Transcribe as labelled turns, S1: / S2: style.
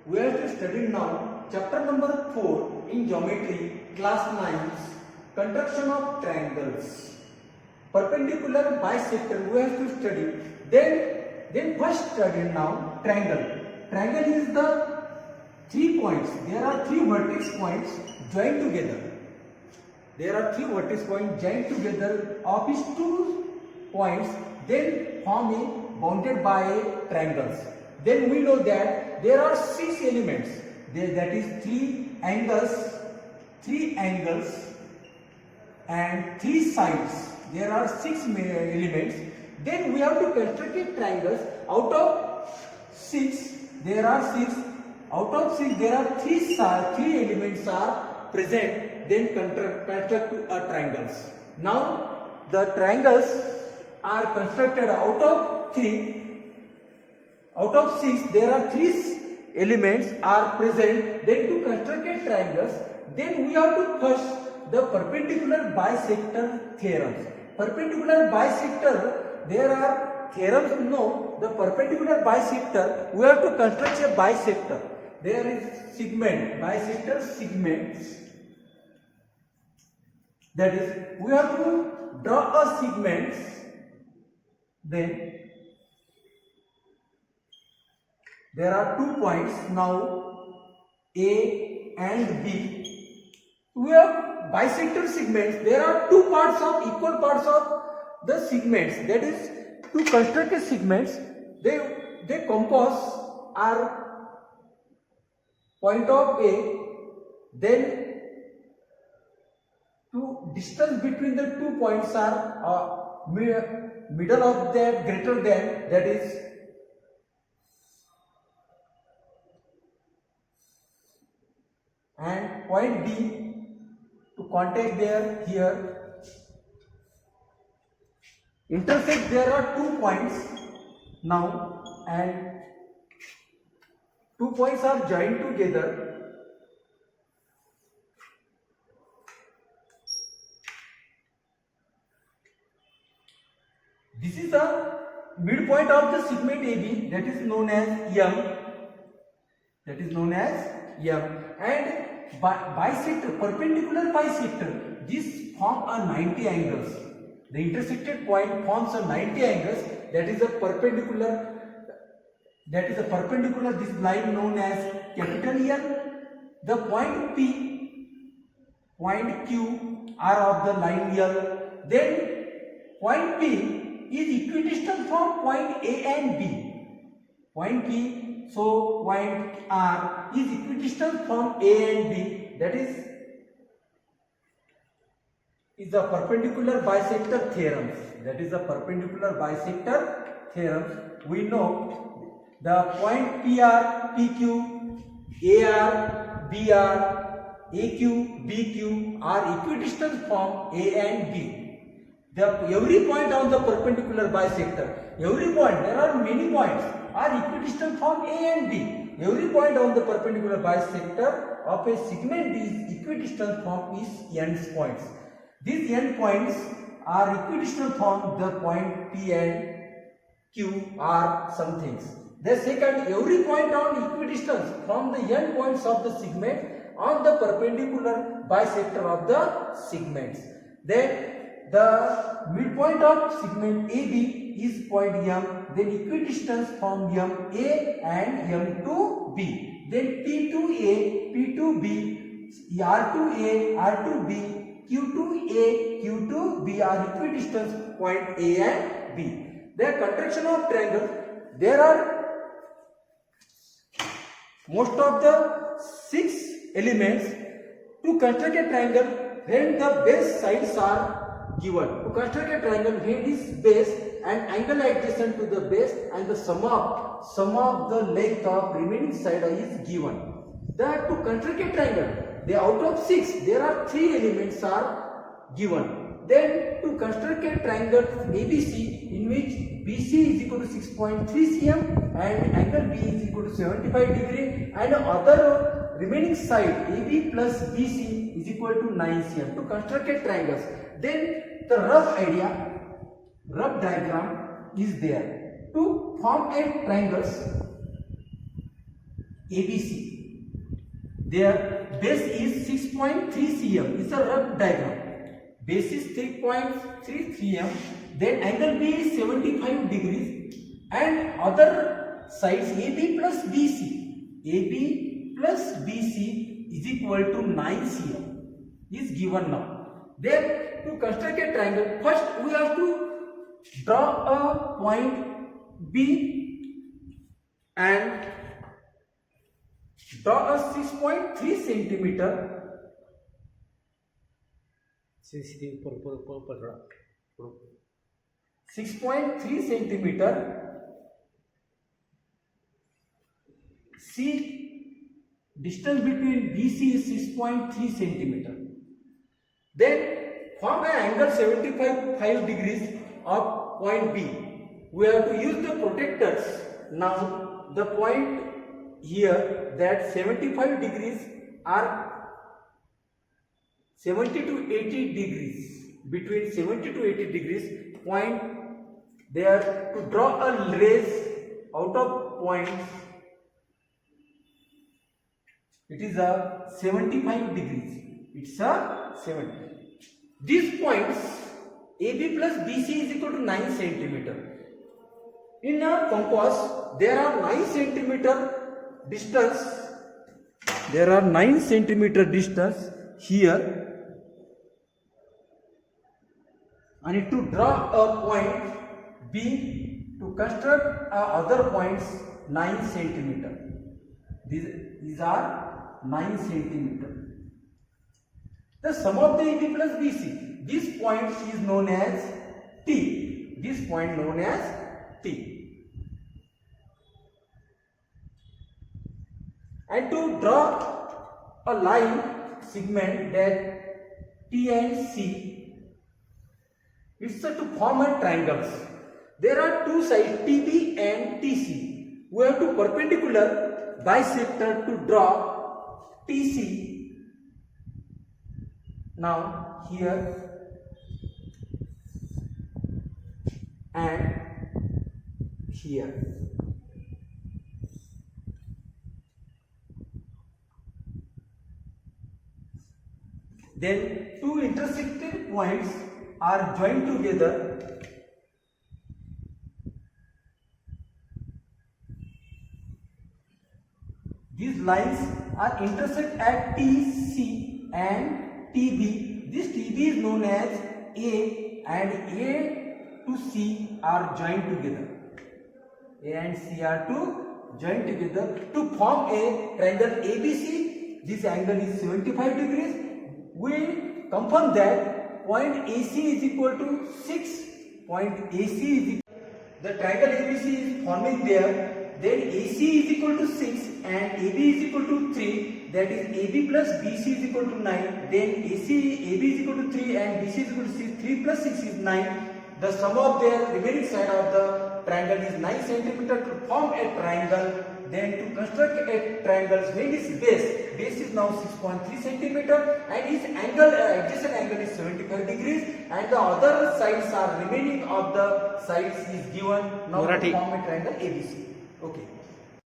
S1: We have to study now chapter number 4 in geometry, class 9, construction of triangles. Perpendicular bisector we have to study. Then first study now triangle. Triangle is the 3 points. There are 3 vertex points joined together. There are 3 vertex points joined together of these 2 points, then form a bounded by triangles. Then we know that there are 6 elements. That is 3 angles and 3 sides. There are 6 elements. Then we have to construct a triangles. Out of 6, there are 6. Out of 6, there are 3 elements are present. Then construct a triangles. Now the triangles are constructed out of 3. Out of 6, there are 3 elements are present. Then to construct a triangles, then we have to first the perpendicular bisector theorems. Perpendicular bisector, there are theorems. No, the perpendicular bisector, we have to construct a bisector. There is segment, bisector segments. That is, we have to draw a segments. Then there are 2 points now, A and B. We have bisector segments. There are 2 parts of equal parts of the segments. That is, to construct a segments, they compose our point of A. Then to distance between the 2 points are middle of that greater than, that is and point B to contact there here. Intersect, there are 2 points now and 2 points are joined together. This is the midpoint of the segment AB, that is known as M. That is known as M. And bisector, perpendicular bisector, this form a 90 angles. The intersected point forms a 90 angles. That is a perpendicular. This line known as capital M. The point P, point Q are of the line L. Then point P is equidistant from point A and B. Point P, so point R is equidistant from A and B. That is the perpendicular bisector theorems. That is the perpendicular bisector theorems. We know the point PR, PQ, AR, BR, AQ, BQ are equidistant from A and B. Every point on the perpendicular bisector, every point, there are many points, are equidistant from A and B. Every point on the perpendicular bisector of a segment is equidistant from its end points. These end points are equidistant from the point P and Q are some things. The second, every point on equidistance from the end points of the segment on the perpendicular bisector of the segments. Then the midpoint of segment AB is point M, then equidistance from M A and M to B. Then P to A, P to B, R to A, R to B, Q to A, Q to B are equidistant point A and B. The construction of triangle, there are most of the 6 elements. To construct a triangle, when the base sides are given. To construct a triangle, when is base and angle adjacent to the base and the sum of the length of remaining side is given. That to construct a triangle, out of 6, there are 3 elements are given. Then to construct a triangle ABC, in which BC is equal to 6.3 cm and angle B is equal to 75 degree and other remaining side AB plus BC is equal to 9 cm. To construct a triangle, then the rough diagram is there. To form a triangles, ABC. Their base is 6.3 cm. It's a rough diagram. Base is 3.3 cm. Then angle B is 75 degrees. And other sides AB plus BC. AB plus BC is equal to 9 cm. Is given now. Then to construct a triangle, first we have to draw a point B and draw a 6.3 centimeter. 6.3 centimeter. C distance between BC is 6.3 centimeter. Then form an angle 75 degrees of point B. We have to use the protectors. Now the point here that 75 degrees are 70 to 80 degrees. Between 70 to 80 degrees point there to draw a rays out of points. It is a 75 degrees. It's a 70. These points AB plus BC is equal to 9 centimeter. In a compass, there are 9 centimeter distance. There are 9 centimeter distance here. I need to draw a point B to construct other points 9 centimeter. These are 9 centimeter. The sum of the AB plus BC. This point is known as T. This point known as T. And to draw a line segment that T and C, it's to form a triangles. There are two sides TB and TC. We have to perpendicular bisector to draw TC. Now here and here. Then two intersecting points are joined together. These lines are intersect at TC and TB. This TB is known as A, and A to C are joined together. A and C are joined together to form a triangle ABC. This angle is 75 degrees. We confirm that point AC is equal to 6. Point AC is equal. The triangle ABC is forming there. Then AC is equal to 6 and AB is equal to 3. That is AB plus BC is equal to 9. Then AB is equal to 3 and BC is equal to 6. 3 plus 6 is 9. The sum of their remaining side of the triangle is 9 centimeter to form a triangle. Then to construct a triangle's main is base is now 6.3 centimeter and its angle, adjacent angle is 75 degrees, and the other sides are remaining of the sides is given now to form a triangle ABC. Okay.